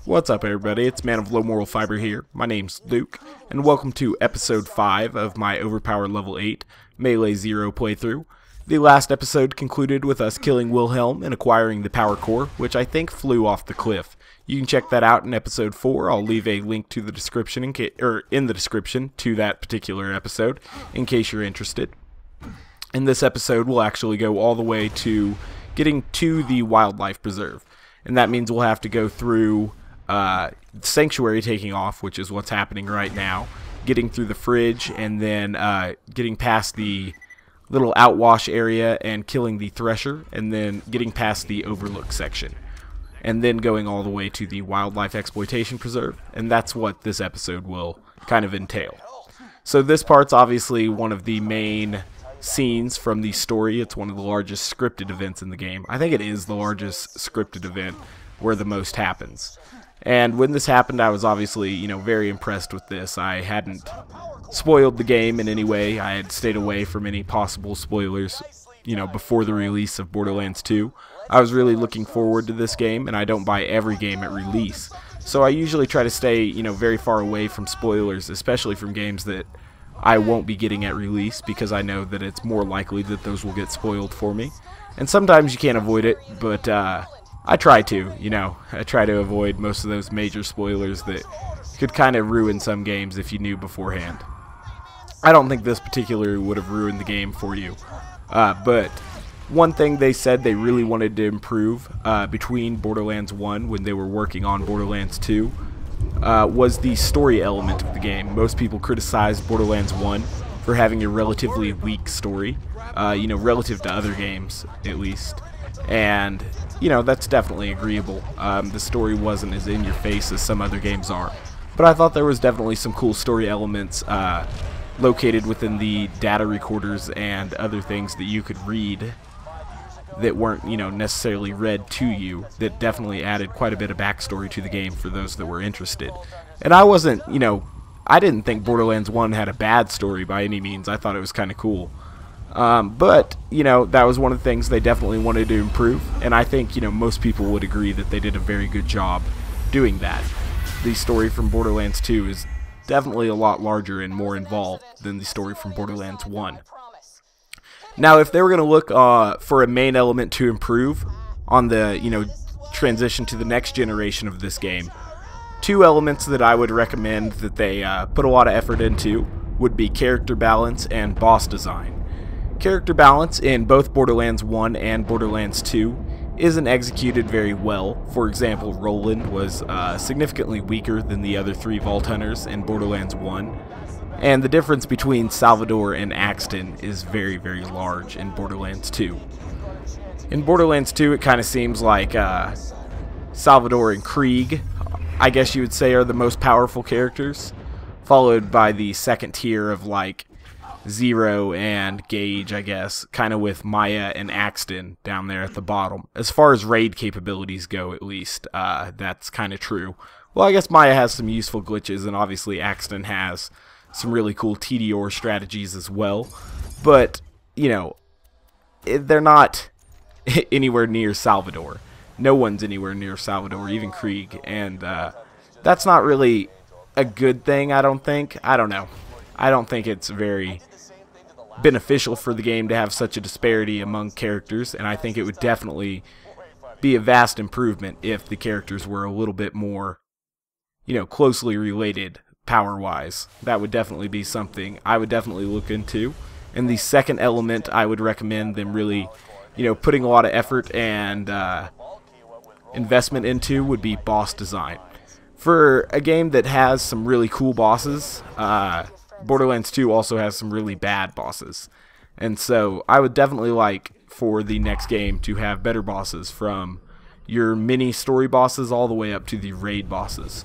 What's up, everybody? It's Man of Low Moral Fiber here. My name's Luke, and welcome to episode 5 of my overpowered level 8 Melee Zer0 playthrough. The last episode concluded with us killing Wilhelm and acquiring the power core, which I think flew off the cliff. You can check that out in episode 4. I'll leave a link to the description in the description to that particular episode in case you're interested. In this episode, we'll actually go all the way to getting to the wildlife preserve, and that means we'll have to go through Sanctuary taking off, which is what's happening right now, getting through the fridge, and then getting past the little outwash area and killing the thresher, and then getting past the overlook section, and then going all the way to the wildlife exploitation preserve, and that's what this episode will kind of entail. So this part's obviously one of the main scenes from the story. It's one of the largest scripted events in the game. I think it is the largest scripted event where the most happens. And when this happened, I was obviously, very impressed with this. I hadn't spoiled the game in any way. I had stayed away from any possible spoilers, before the release of Borderlands 2. I was really looking forward to this game, and I don't buy every game at release. So I usually try to stay, very far away from spoilers, especially from games that I won't be getting at release, because I know that it's more likely that those will get spoiled for me. And sometimes you can't avoid it, but I try to, I try to avoid most of those major spoilers that could kind of ruin some games if you knew beforehand. I don't think this particularly would have ruined the game for you, but one thing they said they really wanted to improve between Borderlands 1 when they were working on Borderlands 2 was the story element of the game. Most people criticized Borderlands 1 for having a relatively weak story, relative to other games at least. And, that's definitely agreeable. The story wasn't as in your face as some other games are. But I thought there was definitely some cool story elements located within the data recorders and other things that you could read that weren't, necessarily read to you, that definitely added quite a bit of backstory to the game for those that were interested. And I wasn't, I didn't think Borderlands 1 had a bad story by any means. I thought it was kind of cool. But, that was one of the things they definitely wanted to improve, and I think, most people would agree that they did a very good job doing that. The story from Borderlands 2 is definitely a lot larger and more involved than the story from Borderlands 1. Now, if they were going to look for a main element to improve on the, transition to the next generation of this game, two elements that I would recommend that they put a lot of effort into would be character balance and boss design. Character balance in both Borderlands 1 and Borderlands 2 isn't executed very well. For example, Roland was significantly weaker than the other three Vault Hunters in Borderlands 1. And the difference between Salvador and Axton is very, very large in Borderlands 2. In Borderlands 2, it kind of seems like Salvador and Krieg, I guess you would say, are the most powerful characters, followed by the second tier of, Zero and Gage, I guess, kind of with Maya and Axton down there at the bottom. As far as raid capabilities go, at least, that's kind of true. Well, I guess Maya has some useful glitches, and obviously Axton has some really cool TDR strategies as well. But, they're not anywhere near Salvador. No one's anywhere near Salvador, even Krieg, and that's not really a good thing, I don't think. I don't know. I don't think it's very beneficial for the game to have such a disparity among characters, and I think it would definitely be a vast improvement if the characters were a little bit more, closely related power-wise. That would definitely be something I would definitely look into. And the second element I would recommend them really, putting a lot of effort and investment into would be boss design. For a game that has some really cool bosses, Borderlands 2 also has some really bad bosses, and so I would definitely like for the next game to have better bosses, from your mini story bosses all the way up to the raid bosses.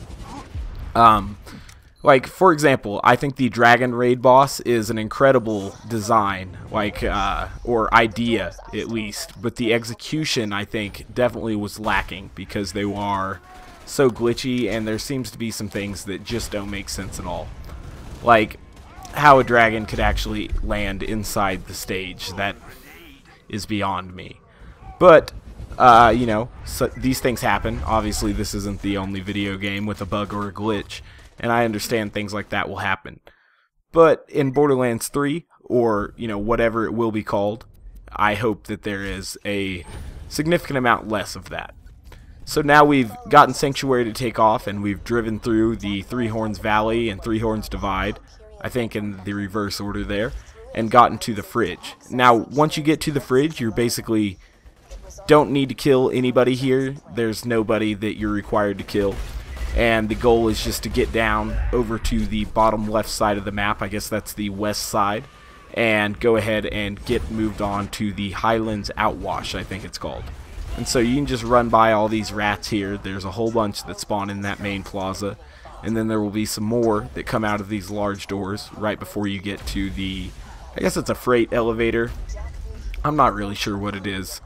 For example, I think the dragon raid boss is an incredible design, or idea at least, but the execution I think definitely was lacking because they are so glitchy, and there seems to be some things that just don't make sense at all. Like how a dragon could actually land inside the stage. That is beyond me. But You know, so these things happen. Obviously, this isn't the only video game with a bug or a glitch, and I understand things like that will happen. But in Borderlands 3, or, you know, whatever it will be called, I hope that there is a significant amount less of that. So now we've gotten Sanctuary to take off, and we've driven through the Three Horns Valley and Three Horns Divide, I think in the reverse order there, and gotten to the fridge. Now, once you get to the fridge, you're basically don't need to kill anybody here. There's nobody that you're required to kill. And the goal is just to get down over to the bottom left side of the map, I guess that's the west side, and go ahead and get moved on to the Highlands Outwash, I think it's called. And so you can just run by all these rats here. There's a whole bunch that spawn in that main plaza, and then there will be some more that come out of these large doors right before you get to the, I guess it's a freight elevator. I'm not really sure what it is.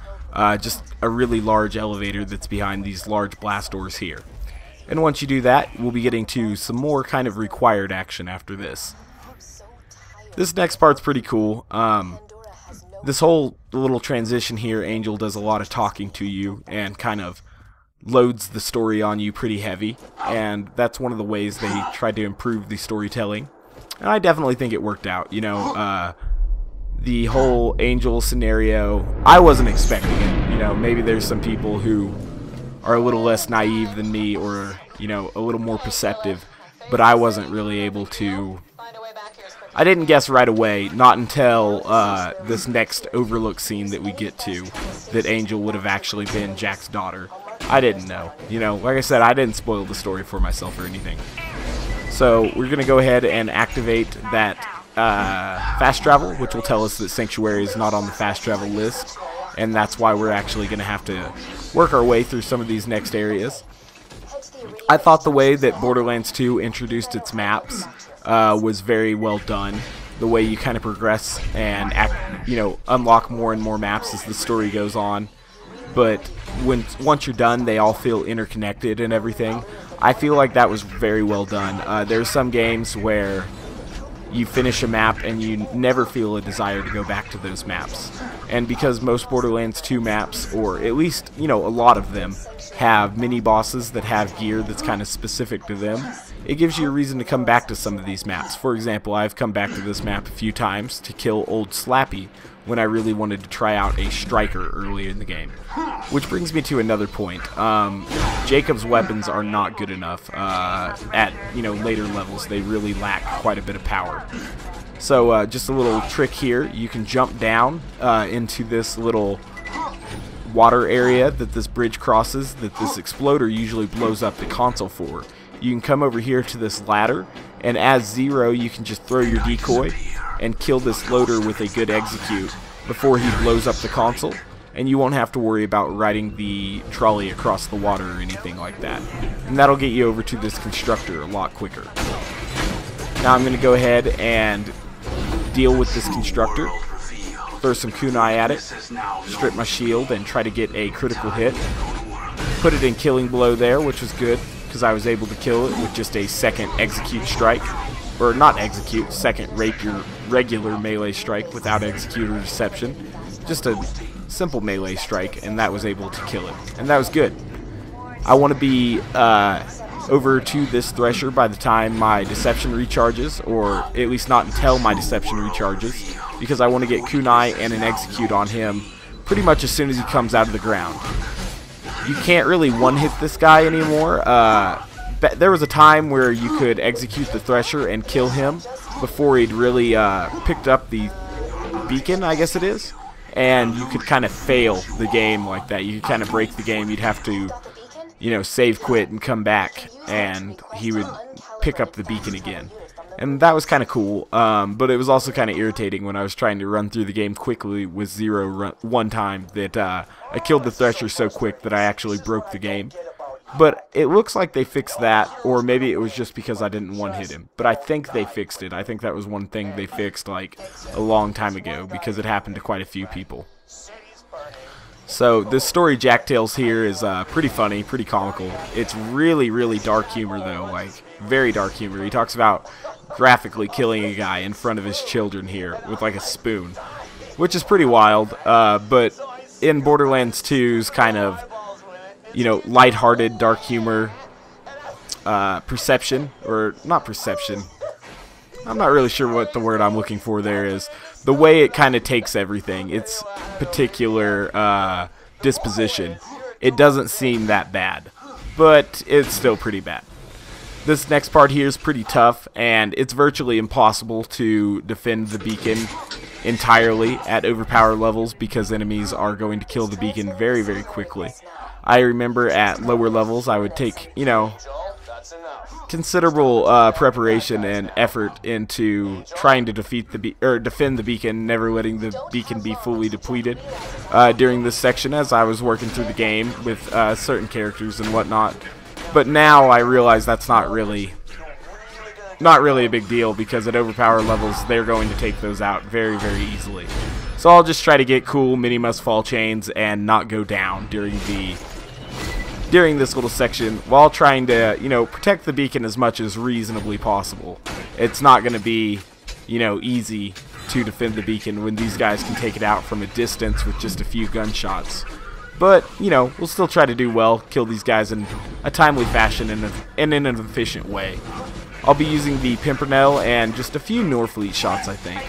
Just a really large elevator that's behind these large blast doors here. And once you do that, we'll be getting to some more kind of required action after this. This next part's pretty cool. This whole little transition here, Angel does a lot of talking to you and kind of loads the story on you pretty heavy. And that's one of the ways they tried to improve the storytelling. And I definitely think it worked out. You know, the whole Angel scenario, I wasn't expecting it. You know, maybe there's some people who are a little less naive than me, or, you know, a little more perceptive, but I wasn't really able to, I didn't guess right away, not until this next overlook scene that we get to, that Angel would have actually been Jack's daughter. I didn't know. You know, like I said, I didn't spoil the story for myself or anything. So we're going to go ahead and activate that fast travel, which will tell us that Sanctuary is not on the fast travel list, and that's why we're actually going to have to work our way through some of these next areas. I thought the way that Borderlands 2 introduced its maps was very well done. The way you kind of progress and unlock more and more maps as the story goes on. But once you're done, they all feel interconnected and everything. I feel like that was very well done. There's some games where you finish a map and you never feel a desire to go back to those maps. And because most Borderlands 2 maps, or at least, you know, a lot of them, have mini-bosses that have gear that's kind of specific to them, it gives you a reason to come back to some of these maps. For example, I've come back to this map a few times to kill Old Slappy when I really wanted to try out a striker earlier in the game. Which brings me to another point. Jacob's weapons are not good enough at, you know, later levels. They really lack quite a bit of power. So just a little trick here. You can jump down into this little water area that this bridge crosses, that this exploder usually blows up the console for. You can come over here to this ladder, and as Zero, you can just throw your decoy and kill this loader with a good execute before he blows up the console, and you won't have to worry about riding the trolley across the water or anything like that. And that'll get you over to this constructor a lot quicker. Now I'm going to go ahead and deal with this constructor, throw some kunai at it, strip my shield, and try to get a critical hit. Put it in killing blow there, which was good, because I was able to kill it with just a second execute strike. Or not execute, second Rapier regular melee strike without execute or deception. Just a simple melee strike, and that was able to kill it. And that was good. I want to be over to this Thresher by the time my deception recharges, or at least not until my deception recharges, because I want to get kunai and an execute on him pretty much as soon as he comes out of the ground. You can't really one-hit this guy anymore. There was a time where you could execute the Thresher and kill him before he'd really picked up the beacon, I guess it is, and you could kind of fail the game like that. You could kind of break the game. You'd have to, you know, save quit and come back, and he would pick up the beacon again. And that was kind of cool, but it was also kind of irritating when I was trying to run through the game quickly with Zero one time that I killed the Thresher so quick that I actually broke the game. But it looks like they fixed that, or maybe it was just because I didn't one-hit him. But I think they fixed it. I think that was one thing they fixed like a long time ago, because it happened to quite a few people. So this story Jack tells here is pretty funny, pretty comical. It's really, really dark humor though, like very dark humor. He talks about graphically killing a guy in front of his children here with like a spoon, which is pretty wild, but in Borderlands 2's kind of, you know, lighthearted, dark humor perception, or not perception. I'm not really sure what the word I'm looking for there is. The way it kind of takes everything, its particular disposition, it doesn't seem that bad, but it's still pretty bad. This next part here is pretty tough, and it's virtually impossible to defend the beacon entirely at overpower levels because enemies are going to kill the beacon very, very quickly. I remember at lower levels I would take, you know, considerable preparation and effort into trying to defend the beacon, never letting the beacon be fully depleted during this section as I was working through the game with certain characters and whatnot. But now I realize that's not really a big deal, because at overpower levels they're going to take those out very, very easily. So I'll just try to get cool mini must-fall chains and not go down during this little section while trying to, you know, protect the beacon as much as reasonably possible. It's not going to be, you know, easy to defend the beacon when these guys can take it out from a distance with just a few gunshots. But, you know, we'll still try to do well, kill these guys in a timely fashion and in an efficient way. I'll be using the pimpernel and just a few Norfleet shots, I think.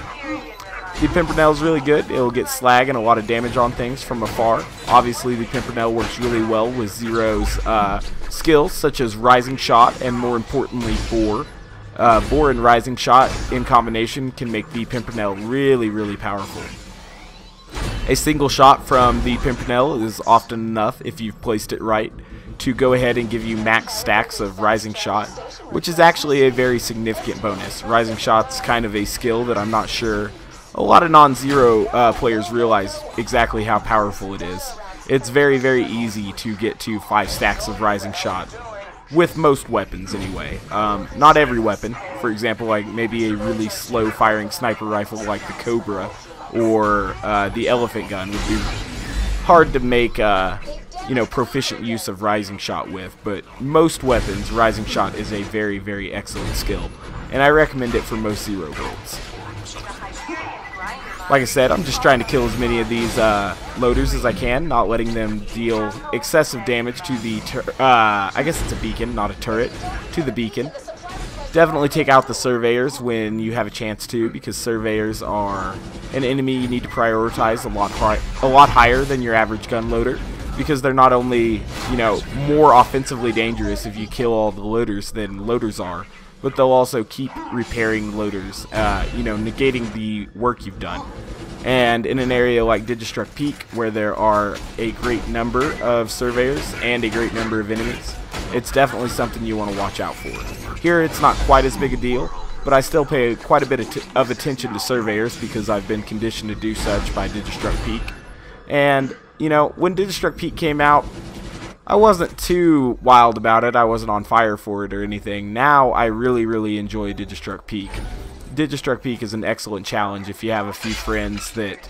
The pimpernel is really good. It'll get slag and a lot of damage on things from afar. Obviously, the pimpernel works really well with Zero's skills, such as Rising Shot, and more importantly, Bore. Bore and Rising Shot in combination can make the pimpernel really, really powerful. A single shot from the pimpernel is often enough, if you've placed it right, to go ahead and give you max stacks of Rising Shot, which is actually a very significant bonus. Rising Shot's kind of a skill that I'm not sure a lot of non-Zero players realize exactly how powerful it is. It's very, very easy to get to 5 stacks of Rising Shot, with most weapons anyway. Not every weapon. For example, like maybe a really slow firing sniper rifle like the Cobra or the elephant gun would be hard to make you know, proficient use of Rising Shot with, but most weapons, Rising Shot is a very, very excellent skill, and I recommend it for most Zero builds. Like I said, I'm just trying to kill as many of these loaders as I can, not letting them deal excessive damage to the, I guess it's a beacon, not a turret, to the beacon. Definitely take out the surveyors when you have a chance to, because surveyors are an enemy you need to prioritize a lot higher than your average gun loader, because they're not only, you know, more offensively dangerous if you kill all the loaders than loaders are, but they'll also keep repairing loaders, you know, negating the work you've done. And in an area like Digistruct Peak, where there are a great number of surveyors and a great number of enemies, it's definitely something you want to watch out for. Here it's not quite as big a deal, but I still pay quite a bit of attention to surveyors because I've been conditioned to do such by Digistruct Peak. And, you know, when Digistruct Peak came out, I wasn't too wild about it. I wasn't on fire for it or anything. Now I really, really enjoy Digistruct Peak. Digistruct Peak is an excellent challenge if you have a few friends that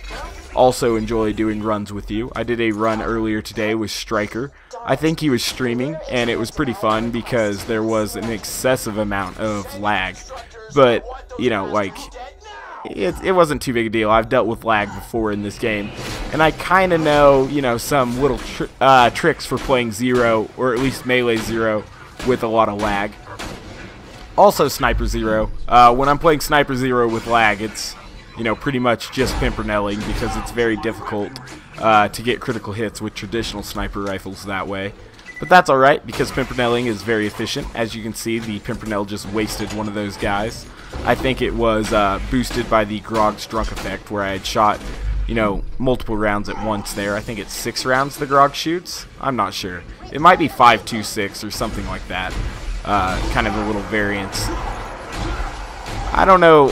also enjoy doing runs with you. I did a run earlier today with Striker. I think he was streaming, and it was pretty fun because there was an excessive amount of lag. But, you know, like, it wasn't too big a deal. I've dealt with lag before in this game, and I kind of know, you know, some little tricks for playing Zero, or at least Melee Zer0, with a lot of lag. Also Sniper Zer0. When I'm playing Sniper Zer0 with lag, it's, you know, pretty much just pimperneling because it's very difficult to get critical hits with traditional sniper rifles that way. But that's alright because pimpernelling is very efficient. As you can see, the pimpernel just wasted one of those guys. I think it was boosted by the Grog's drunk effect where I had shot, you know, multiple rounds at once there. I think it's 6 rounds the Grog shoots. I'm not sure. It might be 5-2-6 or something like that. Kind of a little variance. I don't know,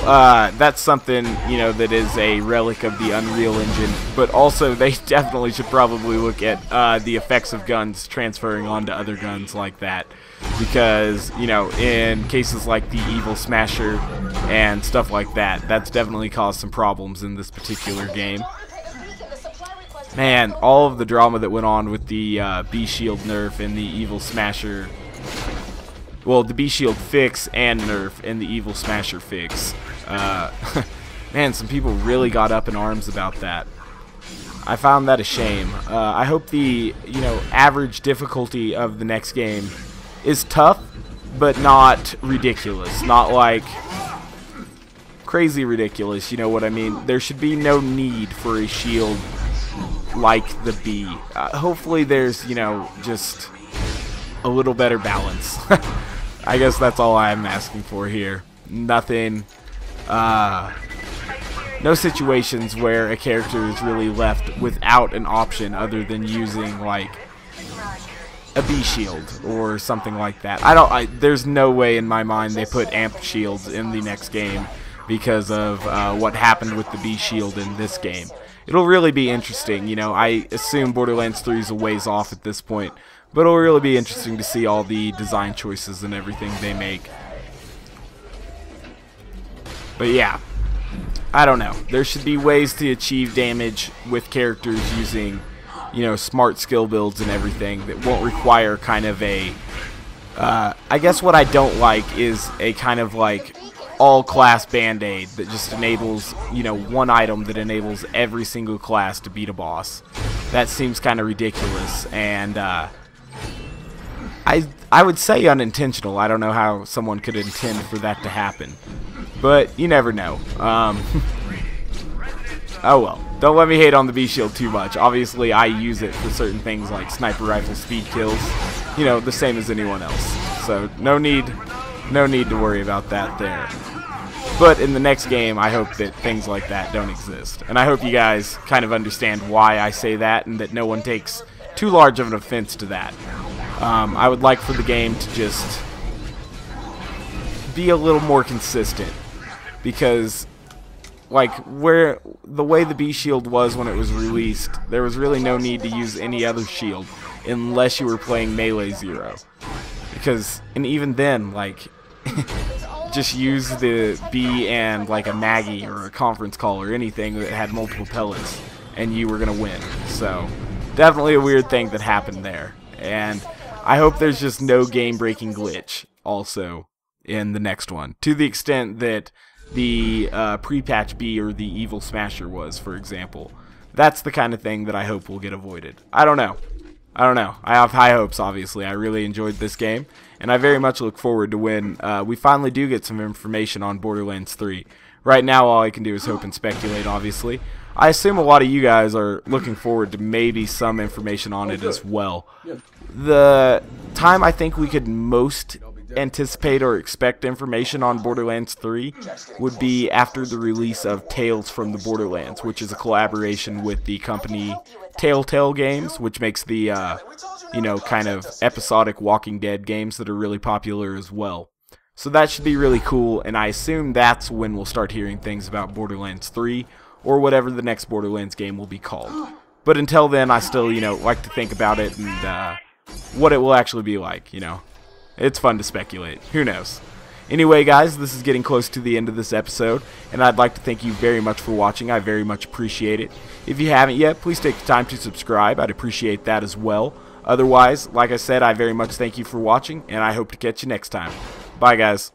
that's something, you know, that is a relic of the Unreal Engine, but also they definitely should probably look at the effects of guns transferring onto other guns like that, because, you know, in cases like the Evil Smasher and stuff like that, that's definitely caused some problems in this particular game. Man, all of the drama that went on with the B-Shield nerf and the Evil Smasher. Well, the B-Shield fix and nerf and the Evil Smasher fix. Man, some people really got up in arms about that. I found that a shame. I hope the, average difficulty of the next game is tough, but not ridiculous. Not like crazy ridiculous, you know what I mean? There should be no need for a shield like the bee. Hopefully there's, just a little better balance. I guess that's all I'm asking for here. Nothing, no situations where a character is really left without an option other than using, like, a bee shield or something like that. There's no way in my mind they put amp shields in the next game because of what happened with the bee shield in this game. It'll really be interesting, I assume Borderlands 3 is a ways off at this point, but it'll really be interesting to see all the design choices and everything they make. But yeah, I don't know. There should be ways to achieve damage with characters using, smart skill builds and everything that won't require kind of a, I guess what I don't like is a kind of like all-class band-aid that just enables, one item that enables every single class to beat a boss. That seems kind of ridiculous, and I would say unintentional. I don't know how someone could intend for that to happen, but you never know. Oh well, don't let me hate on the bee shield too much. Obviously, I use it for certain things like sniper rifle speed kills, the same as anyone else. So no need to worry about that there. But in the next game, I hope that things like that don't exist. And I hope you guys kind of understand why I say that and that no one takes too large of an offense to that. I would like for the game to just be a little more consistent. Because, like, the way the bee shield was when it was released, there was really no need to use any other shield unless you were playing Melee Zer0. Because, and even then, like, just use the bee and like a Maggie or a conference call or anything that had multiple pellets and you were gonna win. So definitely a weird thing that happened there, and I hope there's just no game-breaking glitch also in the next one, to the extent that the pre-patch bee or the evil smasher was, for example. That's the kind of thing that I hope will get avoided. I don't know. I have high hopes, obviously. I really enjoyed this game, and I very much look forward to when we finally do get some information on Borderlands 3. Right now, all I can do is hope and speculate, obviously. I assume a lot of you guys are looking forward to maybe some information on it as well. The time I think we could most anticipate or expect information on Borderlands 3 would be after the release of Tales from the Borderlands, which is a collaboration with the company Telltale Games, which makes the, kind of episodic Walking Dead games that are really popular as well. So that should be really cool, and I assume that's when we'll start hearing things about Borderlands 3, or whatever the next Borderlands game will be called. But until then, I still, like to think about it and what it will actually be like, It's fun to speculate. Who knows? Anyway, guys, this is getting close to the end of this episode, and I'd like to thank you very much for watching. I very much appreciate it. If you haven't yet, please take the time to subscribe. I'd appreciate that as well. Otherwise, like I said, I very much thank you for watching, and I hope to catch you next time. Bye, guys.